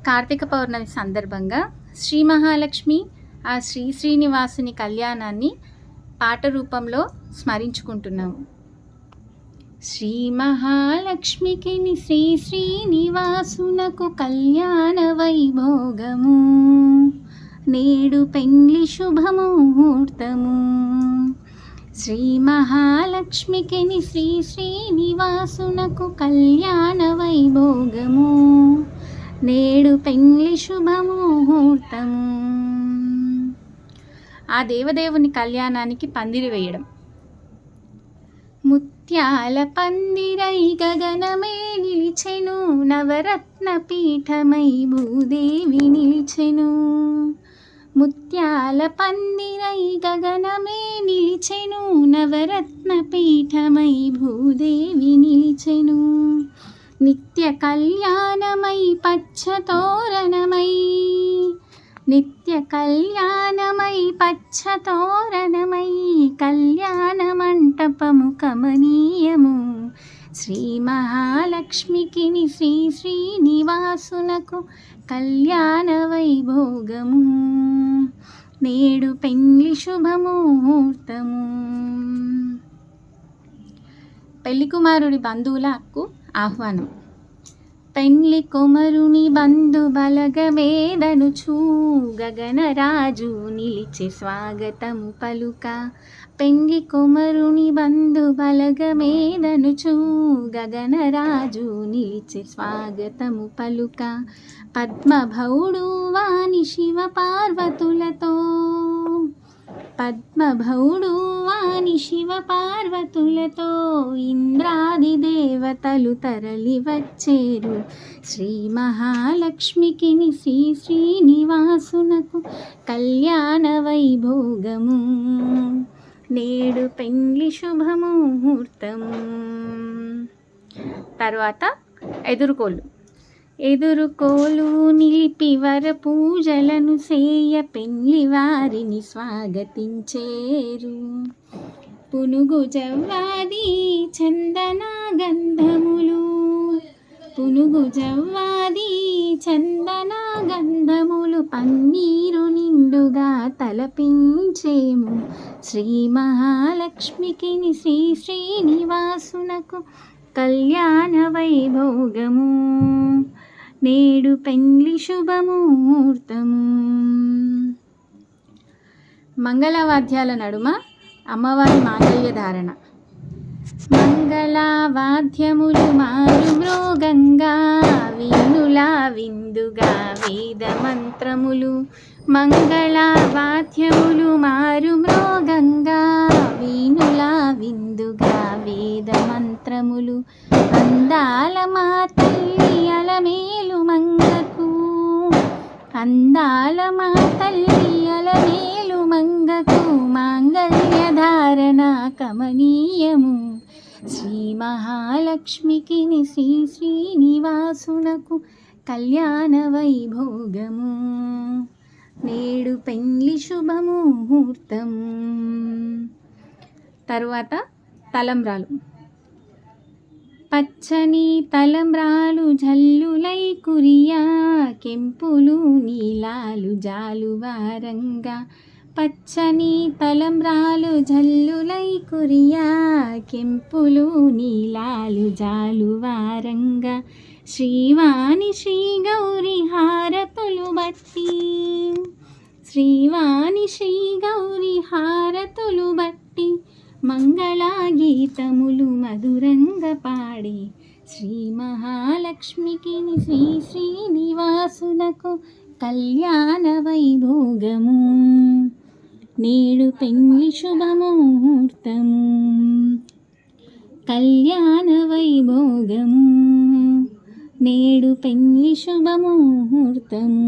కార్తీక పౌర్ణమి సందర్భంగా శ్రీ మహాలక్ష్మి ఆ శ్రీ శ్రీనివాసుని కళ్యాణాన్ని పాట రూపంలో స్మరించుకుంటున్నాము. శ్రీ మహాలక్ష్మికి శ్రీ శ్రీనివాసునకు కళ్యాణ వైభోగము, నేడు పెండ్లి శుభముహూర్తము. శ్రీ మహాలక్ష్మికి శ్రీ శ్రీనివాసునకు కళ్యాణ వైభోగము, నేడు పెండ్లి శుభముహూర్తము. ఆ దేవదేవుని కళ్యాణానికి పందిరి వేయడం. ముత్యాల పందిరై గగనమే నిలిచెను, నవరత్న పీఠమై భూదేవి నిలిచెను. ముత్యాల పందిరై గగనమే నిలిచెను, నవరత్న పీఠమై భూదేవి నిలిచెను. నిత్య కళ్యాణమై పచ్చతోరణమై, నిత్య కళ్యాణమై పచ్చతోరణమై, కళ్యాణ మంటపము కమనీయము. శ్రీ మహాలక్ష్మికి శ్రీ శ్రీనివాసునకు కళ్యాణ వైభోగము, నేడు పెండ్లి శుభముహూర్తము. పెళ్లి కుమారుడి బంధువులకు ఆహ్వానం. పెండ్లి కుమరుని బంధు బలగమేదనుచూ, గగనరాజు నిలిచి స్వాగతము పలుక. పెండ్లి కుమరుని బంధు బలగమేదనుచూ, గగనరాజు నిలిచి స్వాగతము పలుక. పద్మభౌడు వాని శివ పార్వతులతో, పద్మభౌడు వాని శివ పార్వతులతో, ఇంద్రాది దేవతలు తరలి వచ్చేరు. శ్రీ మహాలక్ష్మికి శ్రీ శ్రీనివాసునకు కళ్యాణ వైభోగము, నేడు పెండ్లి శుభముహూర్తము. తర్వాత ఎదురుకోళ్ళు. ఎదురుకోలు నిలిపి వర పూజలను సేయ పెండ్లి వారిని స్వాగతించేరు. పునుగు జవ్వాది చందన గంధములు, పునుగు జవ్వాది చందన గంధములు, పన్నీరు నిండుగా తలపించేము. శ్రీ మహాలక్ష్మికి శ్రీ శ్రీనివాసునకు కళ్యాణ వైభోగము, నేడు పెండ్లి శుభముహూర్తము. మంగళవాద్యాల నడుమ అమ్మవారి మాంగళ్య ధారణ. మంగళవాద్యములు మారు మ్రోగంగా, వీణులా విందుగా వేద మంత్రములు. మంగళవాద్యములు మారు మ్రోగంగా, వీణులా విందుగా వేద మంత్రములు. అందాల మా తల్లి అలమేలు మంగకు, అందాల మా తల్లి అలమేలు మంగకు, మాంగళ్య ధారణ కమనీయము. శ్రీ మహాలక్ష్మికి శ్రీ శ్రీనివాసునకు కళ్యాణ వైభోగము, నేడు పెండ్లి శుభముహూర్తము. తరువాత తలంబ్రాలు. పచ్చని తలంబ్రాలు జల్లులై కురియా, కెంపులు నీలాలు జాలువారంగా. పచ్చని తలంబ్రాలు జల్లులై కురియా, కెంపులు నీలాలు జాలువారంగా. శ్రీవాణి శ్రీ గౌరి హారతులు బట్టి, శ్రీవాణి శ్రీ గౌరి హారతులు బట్టి, మంగళగీతములు మధురంగ పాడి. శ్రీ మహాలక్ష్మికి శ్రీ శ్రీనివాసునకు కళ్యాణ వైభోగము, నేడు పెండ్లి శుభముహూర్తము. కళ్యాణ వైభోగము, నేడు పెండ్లి శుభముహూర్తము.